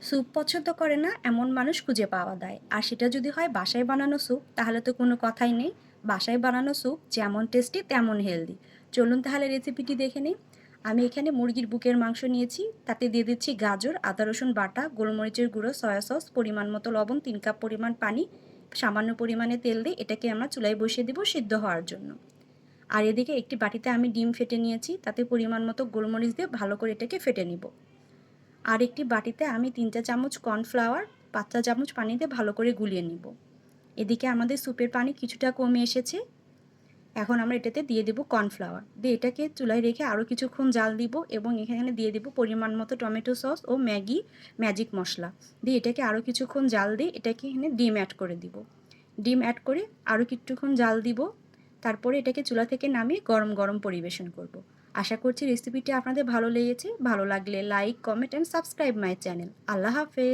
Soup পছন্দ করে না এমন মানুষ খুঁজে পাওয়া যায়, আর সেটা যদি হয় বাসায় বানানো স্যুপ, তাহলে তো কোনো কথাই নেই। বাসায় বানানো স্যুপ যেমন টেস্টি তেমন হেলদি। চলুন তাহলে রেসিপিটি দেখে নিই। আমি এখানে মুরগির বুকের মাংস নিয়েছি, তাতে দিয়ে দিচ্ছি গাজর, আদা রসুন বাটা, গোলমরিচের গুঁড়ো, সয়া সস, পরিমাণ মতো লবণ, 3 কাপ পরিমাণ পানি, সামান্য পরিমাণে তেল দিয়ে এটাকে আমরা চুলায় বসিয়ে দেবো সিদ্ধ হওয়ার জন্য। আর এদিকে একটি বাটিতে আমি ডিম ফেটে নিয়েছি, তাতে পরিমাণ মতো গোলমরিচ দিয়ে ভালো করে এটাকে ফেটে নিব। আর একটি বাটিতে আমি 3 চা চামচ কর্নফ্লাওয়ার 5 চা চামচ পানি দিয়ে ভালো করে গুলিয়ে নিব। এদিকে আমাদের স্যুপের পানি কিছুটা কমে এসেছে। এখন আমরা এটাতে দিয়ে দেব কর্নফ্লাওয়ার দিয়ে এটাকে চুলায় রেখে আরও কিছুক্ষণ জাল দিব, এবং এখানে দিয়ে দেব পরিমাণ মতো টমেটো সস ও ম্যাজিক মশলা দিয়ে এটাকে আরও কিছুক্ষণ জাল দিয়ে এটাকে এখানে ডিম অ্যাড করে দিব। ডিম অ্যাড করে আরও কিছুক্ষণ জাল দিব। তারপরে এটাকে চুলা থেকে নামিয়ে গরম গরম পরিবেশন করব। আশা করছি রেসিপিটি আপনাদের ভালো লেগেছে। ভালো লাগলে like, comment and subscribe my channel. আল্লাহ হাফেজ।